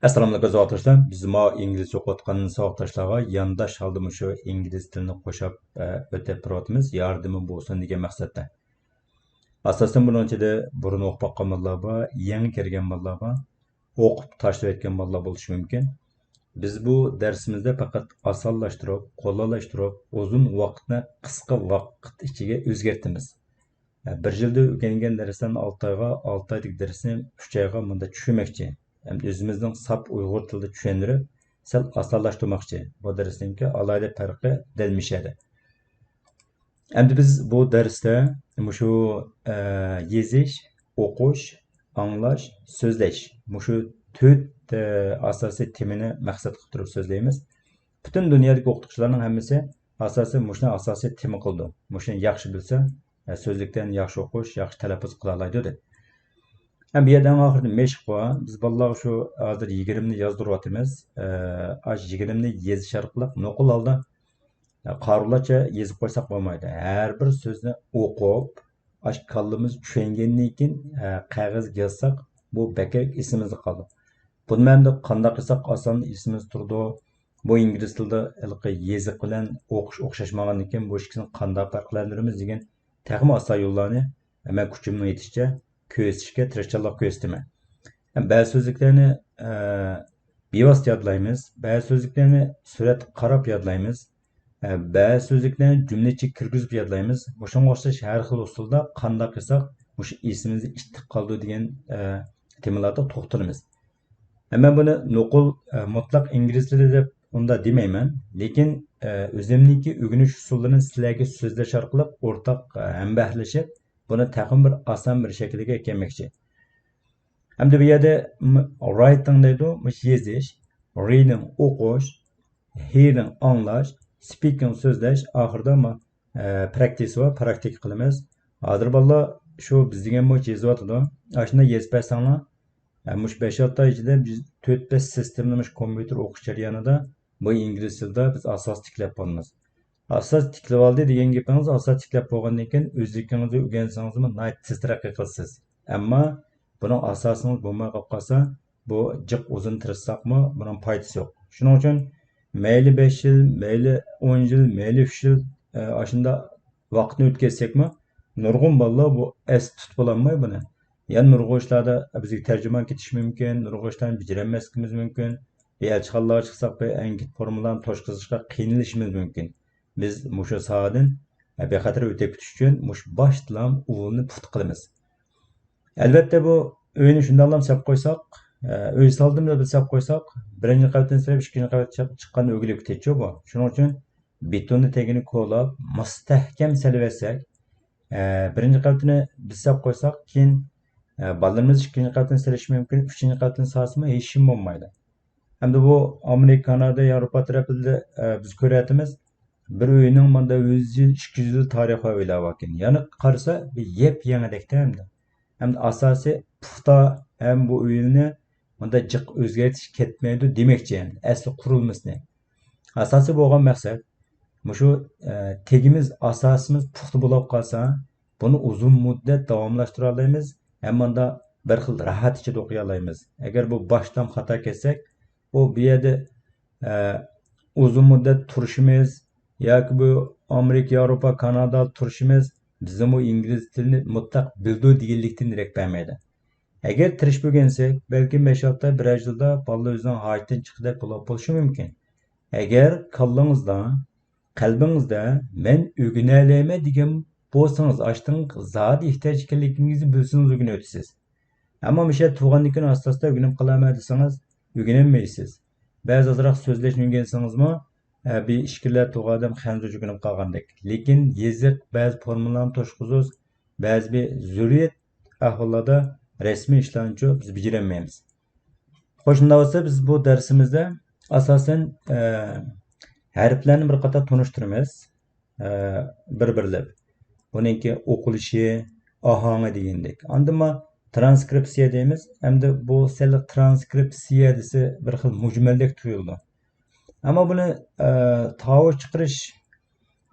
Assalomu alaykum arkadaşlar. Biz İngiliz o'qiyotgan savoqdoshlarga yandash holda shu ingliz tilini qo'shib o'tab turyapmiz. Yordami bo'lsin degan maqsadda. Asosan buning ichida burun o'qib boqqan bolalar bor, yangi kirgan bolalar bor, o'qib tashlab o'tgan bolalar bo'lishi mumkin. Biz bu darsimizda faqat osonlashtirib, qo'llashtirib, uzun vaqtni qisqa vaqt ichiga o'zgartamiz. Bir yilda o'rgangan darsdan 6 oyga, 6 oylik darsni 3 oyga bunda tushunmoqchi. Hem özümüzün sap Uyghur tilida tushuntirib, sal osonlashtirmoqchi. Bu darsninki alohida farqi delmishadi. Endi biz bu darsda shu yezish, o'qish, anglash, so'zlash, shu 4 asosiy temini maqsad qilib turib so'zlaymiz. Butun dunyodagi o'qituvchilarning hammasi asosan shuni asosiy tema qildi. Shuni yaxshi bilsa, so'zlikdan yaxshi o'qish, yaxshi talaffuz qila oladi dedi. Hem bir yerden ahırda meşk var. Biz vallahi şu hazır 20'ni yazdırıyatımız. Aş 20'ni yazı şarkılık nokul aldı. Qarulaça yazıp koysak olmaydı. Her bir sözünü okup, aş kallımız düşüngenlikin kağız yazsak bu bekek isimiz kaldı. Bunu hem de qandaq qilsak asan isimiz turdu. Bu İngiliz tilde yazı bilen o'xshashmagan ekan bu ikkisini qandaq farqlantiramiz degan texmi asan yo'llarni men kuchimning yetishicha ko'rsatishga tirishchilik ko'rsataman. Ba'zi so'zliklarni bevosita yodlaymiz, ba'zi so'zliklarni surat qarab yodlaymiz, ba'zi so'zliklarni jumla ichiga kirgizib yodlaymiz. Shunga o'xshash har xil usulda qanday qilsak, o'sha esimizda ishtiq qoldi degan temalarda to'xtalamiz. Men buni nuqul mutlaq ingliz tili deb unda demayman, lekin o'zimniki o'rganish usullarini sizlarga so'zlash orqali o'rtaq hambahlashib buni taqim bir oson bir shaklga kelmoqchi. Hamda bu yerda writing deydi, yezish, reading o'qish, hearing anglash, speaking so'zlash, oxirida practice va praktik qilamiz. Hozir bolalar shu biz degan bo'yicha yozyapti. Ashuna yezib bersanglar, mush 5-6 oy ichida biz 4-5 sistemni kompyuter o'qish jarayonida bu ingliz tilida biz asos tiklab qolamiz. Asos tiklab oldi degan gapingiz asos tiklab bo'lgandan keyin o'zligingizni o'rgansangizmi tez taraqqiy qilasiz. Ammo buning asosingiz bo'lmay qolsa, bu jiq uzun tirishsaqmi, buning foydasi yo'q. Shuning uchun mayli 5 yil, mayli 10 yil, mayli 3 yil ashunda vaqtni o'tkazsakmi, nurg'un bolalar bu es tutib ololmay buni. Yani nurg'un ishlarda bizga tarjimon ketish mumkin, nurg'un ishlarni bajarolmasligimiz mumkin. Elchixonalarga chiqsak, angit formalarni to'shqizishga qiynalishimiz mumkin. Biz mushu sohadan bexatar o'tib ketish uchun mush boshdan uvulni puxta qilamiz. Albatta bu o'yini shundoqlam sab qo'ysak, o'y soldim deb sab qo'ysak, birinchi qavatdan sirab ikkinchi qavatga chiqqan o'g'ilib ketchi bu. Shuning uchun betonni tagini ko'lab, mustahkam salib etsak, birinchi qavatini biz sab qo'ysak, keyin bolalarimiz ikkinchi qavatdan silish mumkin, uchinchi qavatdan sasmi hech kim bo'lmaydi. Hamda bu Amerika, Kanada, Yevropa tarafida biz ko'ryapmiz. Bir uyning manda 100 yil, 200 yil tarixi o'ylab ekan. Ya'ni qarasa bir yep-yangidek hamda. Hamda asosiy puxta ham bu uyni manda jiq o'zgartish ketmaydi demoqchi ham. Asli qurilmasini. Asosiy bo'lgan maqsad shu tegimiz, asosimiz puxta bo'lib qolsa, buni uzun muddat davomlashtira olamiz. Hamda bir xil rahat ichida o'qiy olamiz. Agar bu boshdan xato ketsak, bu yerda uzun muddat turishimiz yoki bu Amerika, Yevropa, Kanada turishimiz bizim bu ingliz tilini mutlaq bildi deganlikdan darak bermaydi. Agar tirish bo'lgansak, balki 5-6 oy, 1 yilda bola o'zining hayotdan chiqib bo'lishi mumkin. Agar kallangizda, qalbingizda men o'rganalayman degan bo'lsangiz, ashting zot ehtiyoj ekanligingizni bilsangiz o'rganib o'tasiz. Ammo o'sha tug'andan keyin asosda o'rganib qolaman desangiz, o'rganolmaysiz. Ba'zi azroq so'zlashni o'rgansangizmi, bir ishkilar tug'adam xanjo o'rganib qolgandek. Lekin yeziq ba'zi formulalarni to'shqizuz, ba'zi bir zurriyat ahvollarda rasmiy ishlarni biz bajarolmaymiz. Qo'shimda bo'lsa biz bu darsimizda asosan harflarni bir qator tunishtiramiz, bir-birlab. Buningki o'qulishi, ohangi degandek. Andima transkripsiya deymiz. Hamda bu sel transkripsiya desa bir xil mujmaldek tuyuldi. Ama buni tovush chiqarish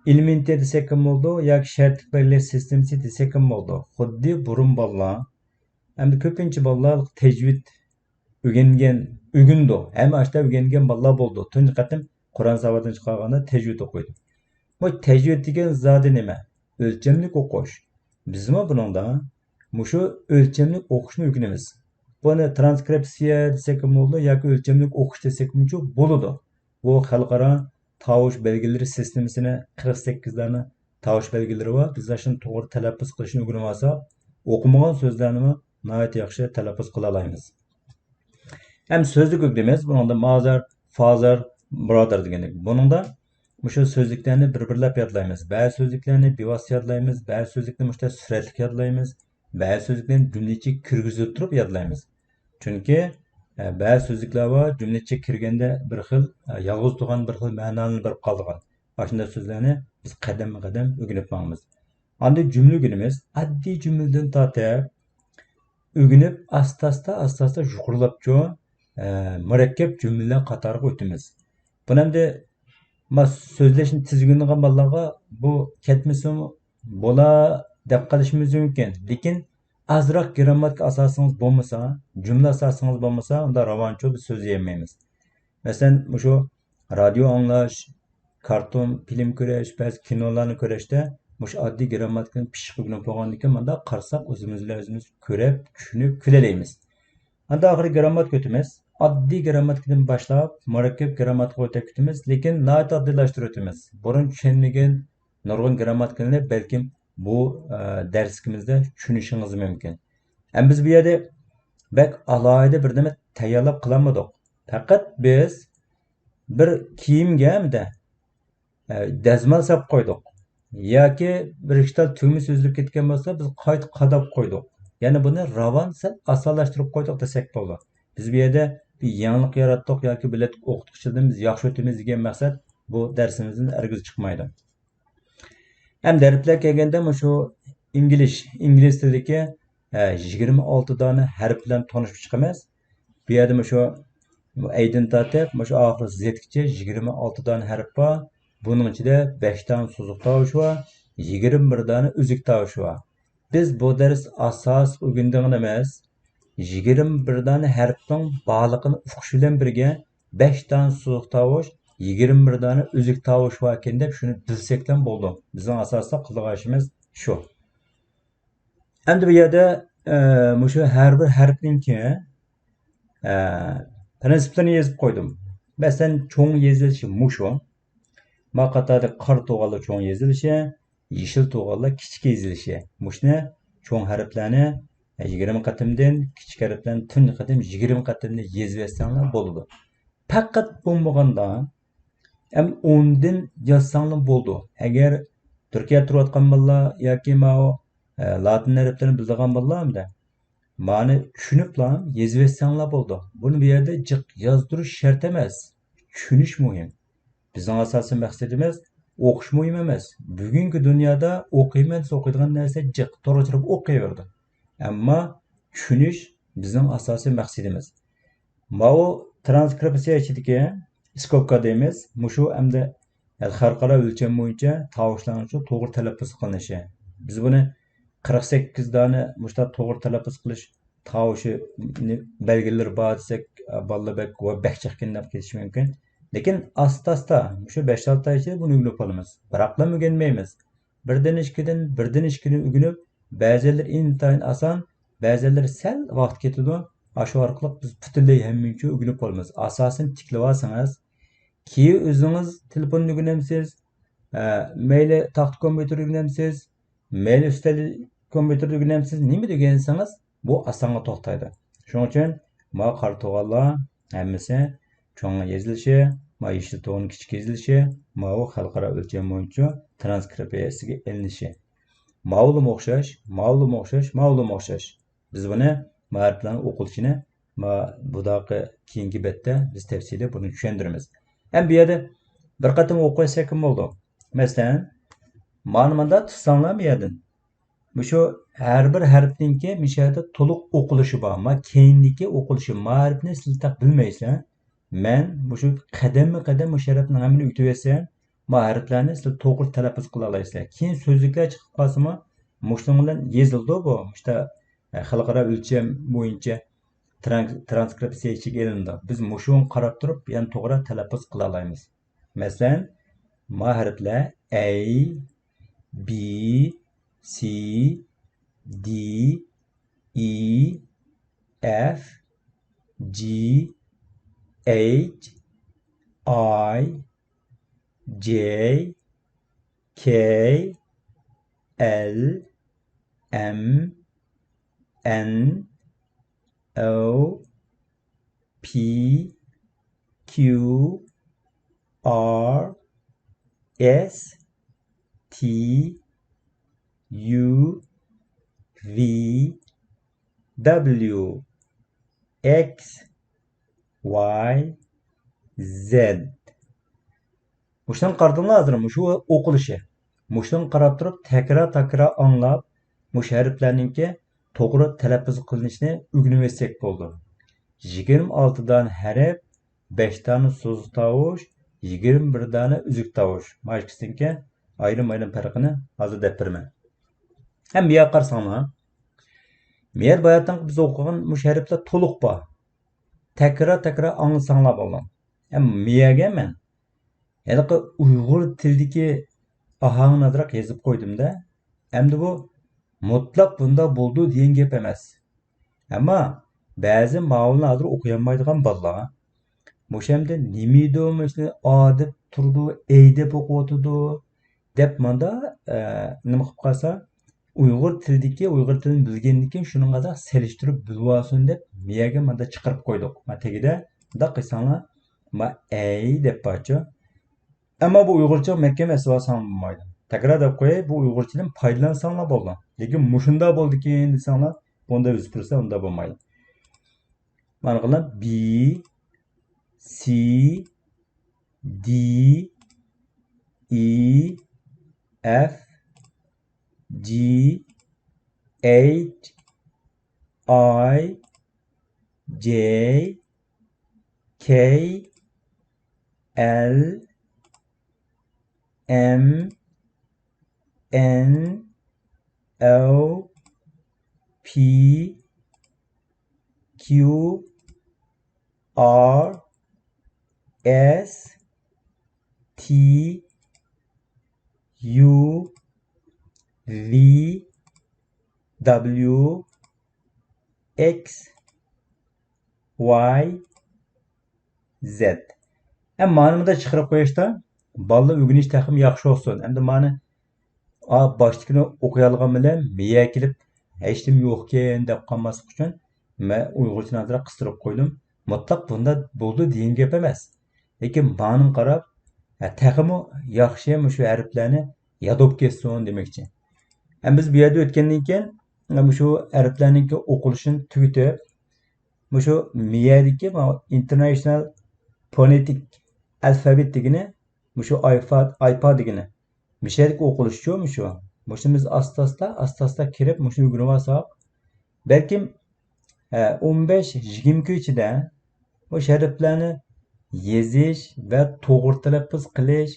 elementi desek ham bo'ldi yoki shartlik belgilash sistemasi desek ham bo'ldi. Xuddi burun bolalar, hamda ko'pincha bolalar tajvid ögündü. Hem açta ögengen balla boldu. Tuncu katım Kur'an savadan çıkarganda tecvid okuydu. Bu tecvid degen zadi neme? Ölçemlik okuş. Bizim bununda muşu ölçemlik okuşunu ögünemiz. Bunu transkripsiya desek boldu yoki ölçemlik okuş desek muşu boludu. Bu xalqaro tavuş belgileri sistemasini 48 tane tavuş belgileri var. Biz şunu to'g'ri talaffuz qilishni o'rganib olsak, o'qimagan so'zlarni nihoyat yaxshi talaffuz qila olamiz. Hem sözlük ögdemiz. Bununda mazar, fazar, brother deganlik. Bununda şu sözlüklerini bir-birlab yodlaymiz. Bazı sözlüklerini bevosita yodlaymiz, bazı sözlüklerini muşta suratli yodlaymiz, bazı sözlüklerini cümleçe kirgizib turib yodlaymiz. Chunki bazı sözlükler var, cümleçe kirganda bir xil yolg'iz turgan bir xil ma'noni berib qoldigan. Başında sözlerini biz qadam-qadam o'rganib boramiz. Endi cümle o'rganamiz. Oddiy jumladan tortib o'rganib asta-asta yuqorilabcha murakkab jumlalar qatoriga o'tamiz. Buni endi so'zlashni tizginlagan bolalarga bu ketmasin bo'la deb qilishimiz mumkin. Lekin azroq grammatik asosingiz bo'lmasa, jumla asosingiz bo'lmasa, unda ravonchi biz so'zlayolmaymiz. Masalan, shu radio anglash, karton, film ko'rish, ba'zi kinolarni ko'rishda shu oddiy grammatikani pishiq o'rganib bo'lgandan keyin menda qarasak o'zimiz ko'rib, tushunib, kulaymiz. Anda oxiri grammatik o'tamiz. Oddiy grammatikadan boshlab murakkab grammatikaga o'tamiz, lekin nihoyat oddiylashtirib o'tamiz. Burun tushunmagan nurg'un grammatikalarni balkim bu darsimizda tushunishingiz mumkin. Ham biz bu yerda bak alohida bir nima tayyorlab qilmadik. Faqat biz bir kiyimga hamda dazmol solib qo'ydik. Yoki bir ikkita tugma so'zlab ketgan bo'lsa, biz qayta qadab qo'ydik. Ya'ni buni ravon osonlashtirib qo'ydik desak bo'ladi. Biz bu yerda bir yangilik yaratdik yoki bilet o'qituvchidan biz yaxshi o'tamiz degan maqsad bu darsimizdan argiz chiqmaydi. Hem deripler kelganda shu ingliz tilidagi 26 dona harf bilan tanishib chiqamiz. Bu yerda shu aydan tortib shu oxiri zgacha 26 dona harf bor. Bunun ichida 5 dona so'ziq tovush bor, 21 dona uzuk tovush bor. Biz bu dars asos o'rgandigan emas, 21 dona harfning borlig'ini o'qish bilan birga 5 dona so'ziq tovush, 21 dona uzuk tovush bor ekan deb shuni bilsakdan bo'ldi. Bizning asosda qilgan ishimiz shu. Endi bu yerda shu har bir harfninki prinsiplarini yozib qo'ydim. Masalan, cho'ng yezilishi mushu. Maqatada qora to'g'onli cho'ng yezilishi, yeşil to'g'onli kichik yezilishi. Mushni cho'ng harflarni 20 qatimdan, kichik harflarni tun qatim 20 qatimda yezib olsanglar bo'ladi. Faqat bo'lmaganda ham 10 dan yozsanglar bo'ldi. Agar Turkiyada turayotgan bolalar yoki latin harflarini biladigan bolalar hamda ma'ni tushuniblar yezib olsanglar bo'ldi. Buni bu yerda jiq yozdirish shart emas. Tushunish muhim. Bizning asosiy maqsadimiz o'qish muhim emas. Bugungi dunyoda o'qiyman, o'qiydigan narsa jiq, to'g'ri o'qiyverdi. Ammo tushunish bizning asosiy maqsadimiz. Bu transkripsiya ichidagi skopka deymiz. Mushu hamda xalqaro o'lcham bo'yicha tovushlarning to'g'ri talaffuz qilinishi. Biz buni 48 dona mushta to'g'ri talaffuz qilish tovushi belgilar bor desak, bolalar va baxchiqkin deb ketish mumkin. Lekin asta-asta shu 5-6 oy ichida buni o'rganib olamiz. Biroqlar o'rganmaymiz. Birdan ikkidan o'rganib, ba'zilar intayin oson, ba'zilar sal vaqt ketadi. Shu orqali biz butunlay hammacha o'rganib olamiz. Asosan tiklab olsangiz, keyin o'zingiz telefonni o'rganamsiz, mayli taxt kompyuter o'rganamsiz, mayli ustal kompyuter o'rganamsiz, nima degansangiz bu osonga to'xtaydi. Shuning uchun ma qora to'g'onlar hammasi cho'ng yezilishi, yeşil to'g'on kichik yezilishi, u xalqaro o'lcham bo'yicha transkripsiyasiga ilinishi. Ma'lum o'xshash. Biz buni ma'riflarni o'qilishini budaqa keyingi betda biz tafsili buni tushuntiramiz. Ham bu yerda bir qatim o'qisak ham bo'ldi. Masalan, ma'lumotda tutsanglar bu yerdan. Shu har bir harfninki mishada to'liq o'qilishi bor. Keyindagi o'qilishi ma'rifni siz bilmaysiz. Men shu qadam-qadam musharrafning hammani o'tib etsam, harflarni siz to'g'ri talaffuz qila olasizlar. Keyin so'zliklar chiqib qolsa, mushning bilan yezildi bu. Xalqaro o'lcham bo'yicha transkripsiya ichiga ilindi. Biz mushuni qarab turib, yana to'g'ri talaffuz qila olamiz. Masalan, ma harflar A, B, C, D, E, F, G, H, I, J, K, L, M, N, O, P, Q, R, S, T, U, V, W, X, Y, Z. Muşdan qardinglar, şu o'qilishi. Muşdan qarab turib, takrar anglab, mush harflarningki to'g'ri talaffuz qilinishini o'rganib etsak bo'ldi. 26 dan harf, 5 dana so'z tovush, 21 dana uzuk tovush. Mashqsinki ayrim farqini hozir deb beraman. Ham bu yoqqa qarasanglar, meğer bayatdan biz o'qigan mush harflar to'liq bor. Takrar anglasanglar bo'ldi. Ham miyaga men yani Uyg'ur tilidagi ahangni azroq yozib qo'ydim-da. Endi bu mutlaq bunda bo'ldi degan gap emas. Ammo ba'zi ma'lumotlar hozir o'qiolmaydigan bolalar Moşemde nimiydi olmuştu, adip turdu, eydip okuyordu. Dep manda nima qilib qolsa, Uyg'ur tilidagi, Uyg'ur tilini bilgandan shunga qadar selishtirib bilvasin deb miyaga manda chiqarib qo'ydik. Ma tegida da qilsanglar, ma ey deb bacho. Ammo bu Uyg'urcha mahkam asvasan bo'lmaydi. Takrar deb qo'yay, bu Uyg'urchadan foydalansanglar bo'ldi. Lekin mushunda bo'ldiki desanglar, bunda o'zib tursa unda bo'lmaydi. Mana qilib B C, D, E, F, G, H, I, J, K, L, M, N, O, P, Q, R, S, T, U, V, W, X, Y, Z. Ma'nimda chiqarib qo'yishda bolalar o'rganish taqim yaxshi olsun. Endi ma'ni boshlikni o'qiy olgan bilan miya kelib hech nima yo'q ekan deb qolmaslik uchun men Uyg'urchani azroq qistirib qo'ydim. Mutlaq bunda bo'ldi degan gap emas. Lekin ma'nim qarab, taqimi yaxshi ham shu harflarni yodib ketsin demoqchi. Biz bu yerda o'tgandan keyin shu harflarning o'qilishini tugatib, shu miyadagi International Phonetic Alphabet degani, shu iPad degani. Mishadagi o'qilish shu. Biz asta-asta kirib, shuni o'rganib olsak, balkim 15-20 kun ichida bu harflarni yezish va to'g'ri talaffuz qilish,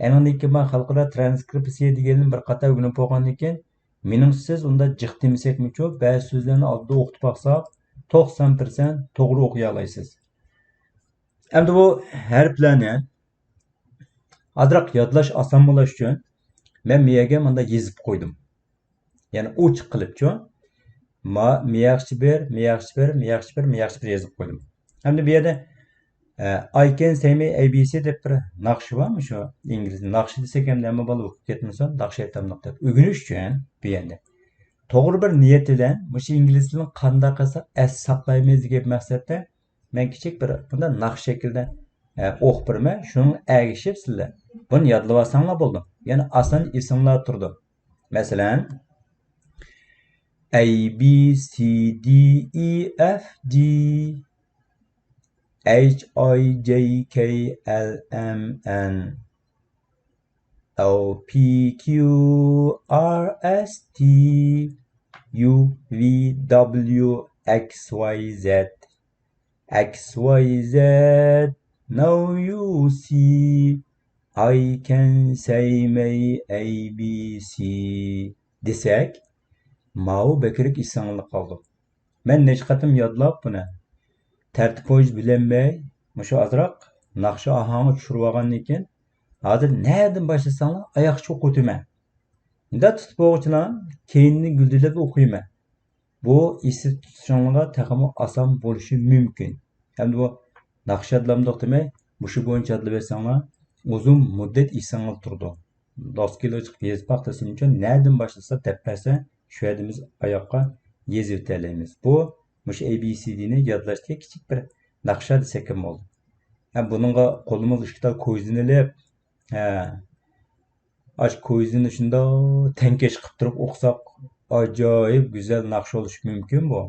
anandaki men xalqaro transkripsiya deganni bir qator o'rganib bo'lgandan keyin, meningsiz unda jiq demasakmi-ku, ba'zi so'zlarni oldida o'qitib baqsaq, 90% to'g'ri o'qiy olasiz. Endi bu harflarni azroq yodlash oson bo'lishi uchun men miyaga bunda yozib qo'ydim. Ya'ni ochiq qilibchi, miyaqchi bir yozib qo'ydim. Endi bu yerda I can say me ABC deb bir naqshi bormi shu ingliz naqshi desek ham nima bo'lib o'qib ketmasin, naqshi aytamliq deb o'rganish uchun bu yerda to'g'ri bir niyat bilan shu ingliz tilini qanday qilsa as saqlaymiz degan maqsadda men kichik bir bunda naqsh shaklda o'qib beraman, shuni agishib sizlar buni yodlab olsanglar bo'ldi. Ya'ni oson ismlar turdi. Masalan A B C D E F G H I J K L M N O P Q R S T U V W X Y Z X Y Z. Now you see I can say my A B C desek, ma'u bekirik isanlık kaldı. Ben neç katım yadlap buna. Tərtib boyunca bilinmey, şu azraq naqşı ahangı tushirib olgandan keyin hozir nereden başlasanglar oyoqcha o'qitman. Unda tutib o'quvchilar keyinni guldilab o'qiyman. Bu esib tutishinglarga texmo oson bo'lishi mumkin. Hamda bu naqsh adlamdoq demay, shu bo'yicha adlab etsanglar uzun muddat esinglar turdi. Doskiga chiqib yezib baqtasining uchun nereden başlasa deb bersa, shu yerimiz oyoqqa yezib o'taymiz. Bu mush ABCD'ni yodlashga kichik bir naqsha desek ham bo'ldi. Buningga qo'limiz ikkita ko'zinilib, ko'zini shunda tankesh qilib turib o'qisak, ajoyib go'zal naqsh bo'lishi mumkin bu.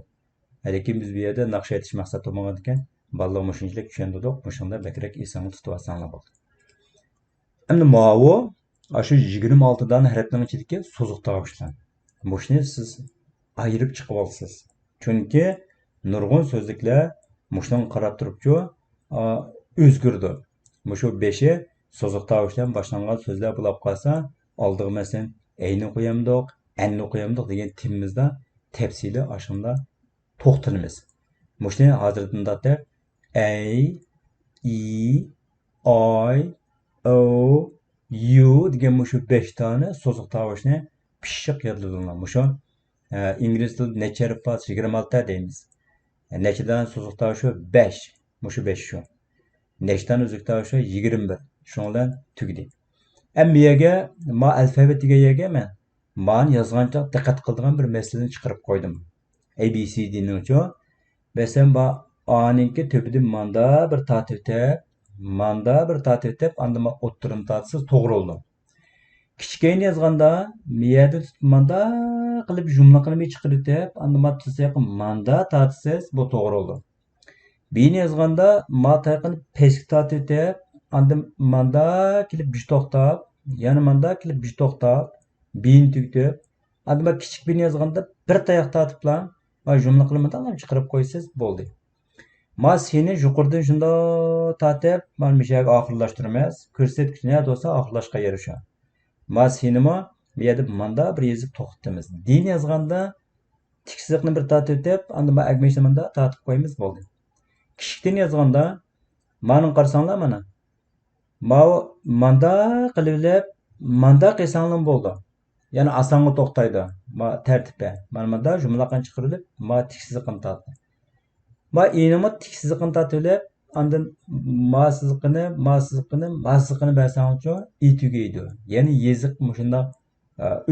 Lekin biz bu yerda naqsh aytish maqsad bo'lmagan ekan, bolalar mushunchalik tushundirdik, mushunda bakrak esingni tutib olsanglar bo'ldi. Endi ma'vo shu 26 dan harfning ichidagi so'ziq tovushlar. Mushni siz ayirib chiqib olsiz. Chunki nurg'un so'zliklar mushdan qarab turibchi o'zgirdi. Mushu 5i so'ziq tovushdan boshlangan so'zlar bo'lib qolsa, oldiga masalan ayni qo'yamdiq, anni qo'yamdiq degan timimizda tafsili ashunda to'xtalamiz. Mushni hozirdan deb a, i, o, u degan mushu 5 tane so'ziq tovushni pishiq yodladinglar. Mushu ingliz tilida necha harf bor? 26 deymiz. Nechadan so'ziq tovushi 5. Mushu 5 shu. Nechdan o'zlik tovushi 21. Shundan tugdi. Bu yerga ma alfabetiga yerga men ma'ni yozgancha diqqat qiladigan bir masalani chiqarib qo'ydim. ABCD'ning cho. Masalan, bu A'ninki töpüdün manda bir tatib tep, andama o'ttirini tatisiz to'g'ri oldu. Kichkayni yozganda miyada manda qilib jumla qilib chiqirib tep, andama tutsak manda tatisiz bu to'g'ri oldu. B'ni yozganda ma tayqini pesk tatib tep, andim manda kelib bir to'xtab, yana manda kelib bir to'xtab, B'ni tugtib, andama kichik b'ni yozganda bir tayoq tatiblar va jumla qilib chiqarib qo'ysiz bo'ldi. Ma seni yuqoridan shunda tatib, mana mishaga oxirlashtiramiz. Ko'rsatkichni nima bo'lsa oxirlashga yarasha. Ma seni bu yerda manda bir yezib to'xtatamiz. Din yozganda tiksiqni bir tatib deb, unda agmashni manda tatib qo'yamiz bo'ldi. Kichikdan yozganda ma'ni qarasanglar mana. Ma manda qilib, manda qilsanglar bo'ldi. Ya'ni osonga to'xtaydi. Ma tartibda. Mana jumla qancha chiqarilib, ma tiksiqni tatib. Ma inimi tiksizliqini tatib, andan masizliqini bersangiz-chi, i tugaydi. Ya'ni yeziq mushunda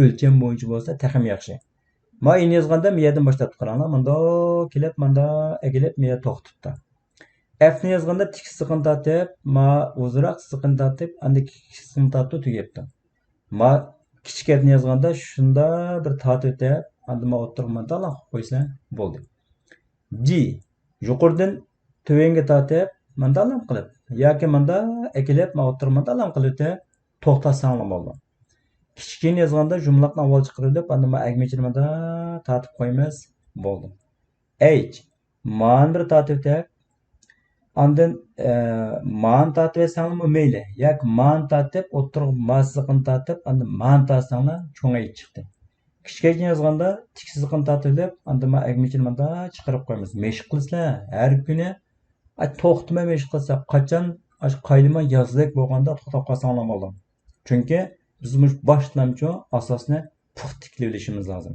o'lcham bo'yicha bo'lsa, taxim yaxshi. Ma ini yozganda bu yerdan boshlab qaranglar, manda kelib, manda egilib, bu yer to'xtatdi. F'ni yozganda tiksizliqini tatib, ma uzroq sizliqini tatib, anda kichikni tatib tugayapti. Ma kichikni yozganda shunda bir tatib, anda ma o'tirmanda qo'ysa bo'ldi. G yuqoridan tövenge tatib, mandalam qilib, yoki manda ekilib, o'tirmandalam qilib to'xtatsanglar bo'ldi. Kichikni yozganda jumlani avval chiqarilib, anda agmachini manda tatib qo'yamiz bo'ldi. H man bir tatib deb, andan man tatib etsanglar mayli, yoki man tatib, o'tirib masliqni tatib, anda man tatsanglar cho'ngayib chiqdi. Kichikni yozganda tiksizliqni tatib, anda agmachini manda chiqarib qo'yamiz. Meshq qilsizlar, har kuni to'xtamay meshq qilsa, qachon qaydima yozlik bo'lganda to'xtab qolsanglar bo'ldi. Chunki biz boshlamchi asosni puxta tiklab olishimiz lozim.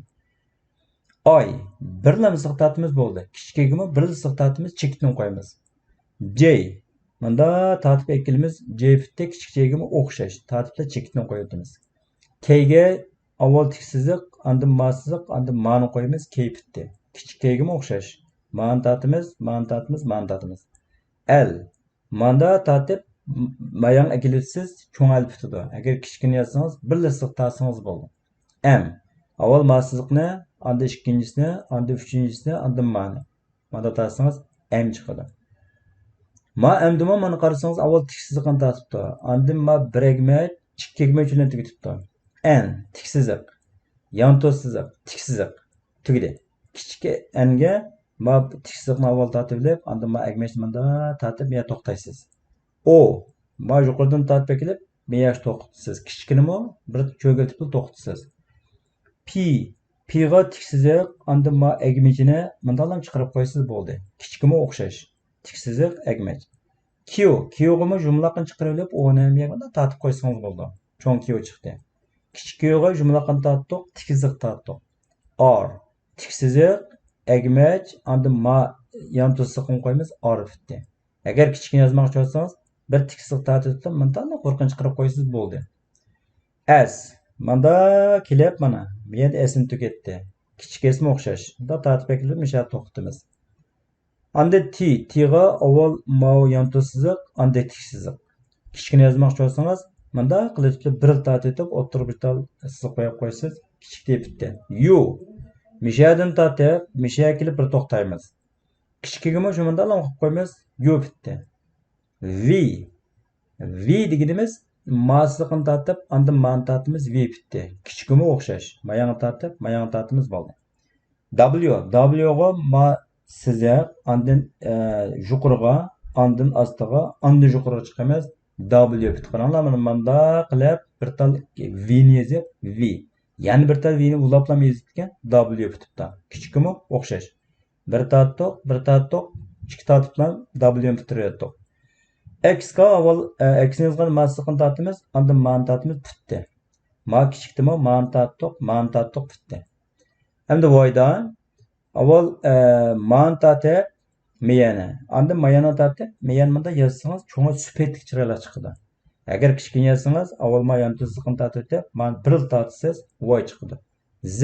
Oy bir lamsiq tatimiz bo'ldi. Kichikgimi bir lamsiq tatimiz chekitni qo'yamiz. J manda tatib ekilimiz J fitte kichikgimi o'xshash. Tatibda chekitni qo'yamiz. K'ga avval tiksizlik, andan masizlik, andan ma'ni qo'yamiz, keyfitdi. Kichik k'gimi o'xshash. Ma'ni tatimiz. L manda tatib mayan ekilibsiz cho'ng alifitdi. Agar kichikni yozsangiz bir lasliq tatsangiz bo'ldi. M avval masizlikni, andan ikkinchisini, andan uchinchisini, andan ma'ni. Manda tatsangiz M chiqadi. Ma amdima mana qarasangiz avval tiksizlikni tatibdi. Andan ma bir egmat, ikki egmat bilan tugitibdi. N tiksizlik, yantosizlik, tiksizlik tugdi. Kichik n'ga ma tiksizlikni avval tatib, andan ma agmashni manda tatib, men to'xtaysiz. O ma yuqoridan tatib kelib, men yaxshi to'xtatasiz. Kichiknimi bir cho'giltib to'xtatasiz. P ga tiksizlik, andan ma agmachini mandalam chiqarib qo'ysiz bo'ldi. Kichikmi o'xshash. tiksiziq, əgməc. Q. Q'ga jumlaqını çıxırılıb, onu əməyəqində tatıb qoysanız oldu. Çoğun Q çıxdı. Kiçik Q'ga jumlaqını tatdıq, tiksiziq tatdıq. R. Tiksiziq, əgməc, andı ma yan tuzsıqını qoyumuz, R bitdi. Əgər kiçikini yazmaq çalışsanız, bir tiksiziq tatıb, mıntanla qorqını çıxırıb qoysunuz oldu. S. Manda kelib mana. Men S'ni tüketdi. Kiçik S'mi oxşaş. Da tatib ekilib, müşah toxutimiz. Anda T'ga avval mao yan tuzsızıq, anda tiksiziq. Kiçikini yazmaq çalışsanız, manda qilib bir tatib, o'ttirib bir tal sızıq qoyub qoysiz, kiçik deyib bitdi. U. Müşahdan tatib, müşah kelib bir toxtaymiz. Kiçikigimi şu manda alam qoymiz, U bitdi. V. V deganimiz masızıqını tatib, anda ma'ni tatimiz V bitdi. Kiçikimi o'xshash. Mayani tatib, mayani tatimiz bo'ldi. W. W'ga ma sizaq, andın yuqurga, andın astiga, andın yuqurga chiqamiz. W bitdi. Qaranglar, mana manda qilib bir tal V'ni yozib, V. Yani bir tal V'ni ulaplam yozibgan, W bitibdi. Kichikimi o'xshash. Bir tatdiq, ikki tatib bilan W'ni bitirayotdik. X'ga avval X'ni yozgan masızıqını tatimiz, andın ma'ni tatimiz bitdi. Ma kichikdimi, ma'ni tatdiq bitdi. Endi Y'da avval ma'ni tatib, meyani. Andın mayani tatib, meyani manda yazsanız, çoğun süpetlik chiraylar chiqadi. Agar kichikini yazsanız, avval mayani tuzliqini tatib, ma'ni bir tatibsiz, Y chiqadi. Z.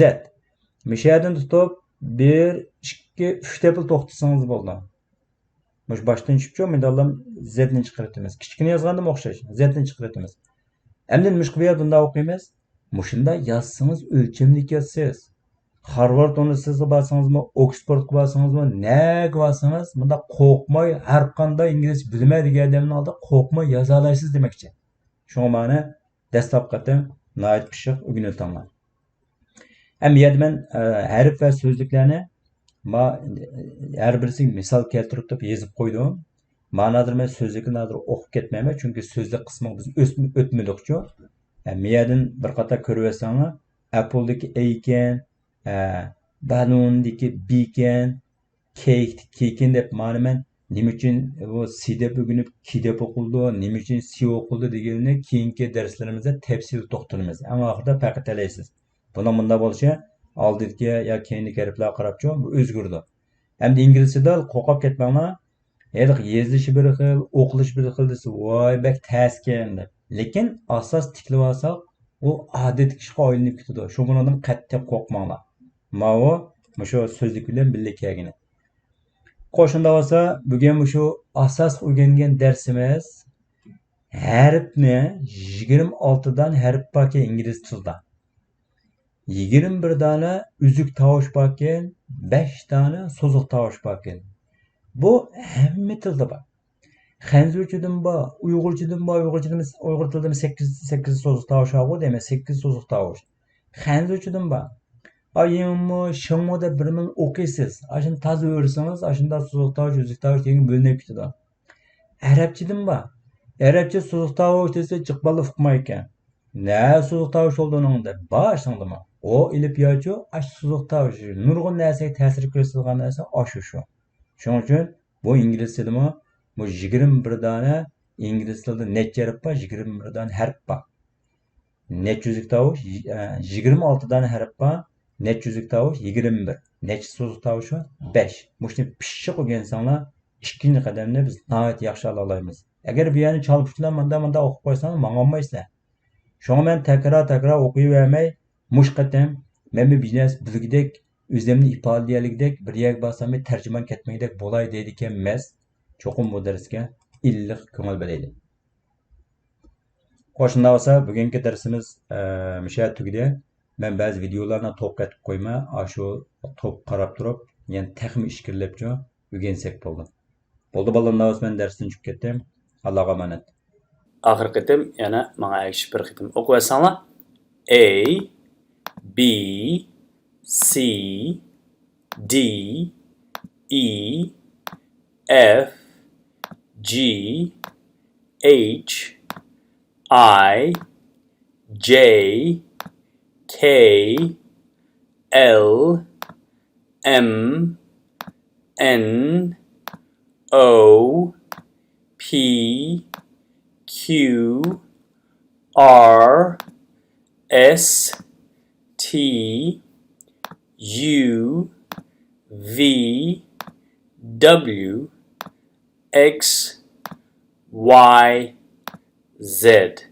Mishadan tutib 1, 2, 3 deb to'xtatsangiz bo'ldi. Mush başdan chiqibcho, menda allam Z'ni chiqaratamiz. Kichikini yozganda o'xshash, Z'ni chiqaratamiz. Endi mushqiyat bunda o'qiymiz. Mushunda yazsangiz o'lchamlik yozsangiz. Harvard universitetine barsanızmı, Oxford'a barsanızmı, neye barsanız, bunda qo'rqmay, har qanday ingliz bilmaydigan odamning oldida qo'rqmay yoza olasiz demoqchi. Shunga ma'ni dastlab qatam nihoyat pishiq o'rganayotganlar. Ham bu yerda men harf va so'zliklarni har birisiga misol keltirib yozib qo'ydim. Ma'nodir men so'zlikni o'qib ketmayman, chunki so'zlik qismi biz o'tmadik-ku. Bu yerdan bir qator ko'rib olsanglar, Apple'dagi A ekan, balondaki beacon, keykin deb ma'ni men nima uchun bu C deb o'rganib, K deb o'qildi, nima uchun C o'qildi deganini keyingi darslarimizda tafsil to'xtalamiz. Eng oxirida faqat alaysiz. Bunda bo'lsa, oldingi yo keyingi harflarga qarabchi bu o'zgardi. Hamda inglizchada qo'rqib ketmanglar. Yezilishi bir xil, o'qilishi bir xil desa, voy bak taskin deb. Lekin asos tiklib olsak, u odat kishiga aylanib ketadi. Shundan qattiq qo'rqmanglar. Mavo mushu so'zlik bilan birga kelgan. Qo'shimda bo'lsa, bugun shu asos o'rgangan darsimiz harfni 26 dan harf bor ingliz tilida. 21 dana üzük tovush bor ekan, 5 dana so'ziq tovush bor ekan. Bu hamma tilda bor. Xanzurchadan bor, Uyg'urchadan bor, Uyg'ur tilida 8 so'ziq tovush bor, demak 8 so'ziq tovush. Xanzurchadan bor. Ayımı, şımı da bir min okuysiz. Aşın tazı öğrenseniz, aşında so'ziq tovush, üzük tovush degan bo'linib ketadi. Arabchadan bor. Arabcha so'ziq tovush desa chiqbali uqmay ekan. Ne so'ziq tovush olduğunu da başlandımı. O ilip yo'chu, aş so'ziq tovush. Nurg'un narsaga ta'sir ko'rsatgan narsa aşı şu. Shuning uchun bu ingliz tilimi bu 21 dana ingliz tilida necha harf bor? 21 dana harf bor. Necha üzük tovush? 26 dana harf bor. Necha üzük tovush? 21. Necha so'ziq tovush? 5. Mushni pishiq o'rgansanglar, ikkinchi qadamni biz nihoyat yaxshi ola olamiz. Agar bu yerni chalib manda o'qib qo'ysanglar, mang'olmaysizlar. Şoňa men takrar okuýavermey, muş qatam men biznes bilgidek, özümni ifadeleýärligidek bir ýer barsam terjüman ketmegidek bolay diýdiken emas. Çoqum bu dersga illiq köňel bereylik. Qoşunda bolsa, bugunki dersimiz müşä tugdy. Men bäzi videolarni top ketip goýma, aşu top qarap turup, ýani täxmi işkirlepçi öwgensek boldy. Boldy balanlar men dersden çykyp ketdim. Allah'a emanet. Ahir qitim yana manga aytishib bir qitim o'qib olsanglar. A, B, C, D, E, F, G, H, I, J, K, L, M, N, O P Q R S T U V W X Y Z.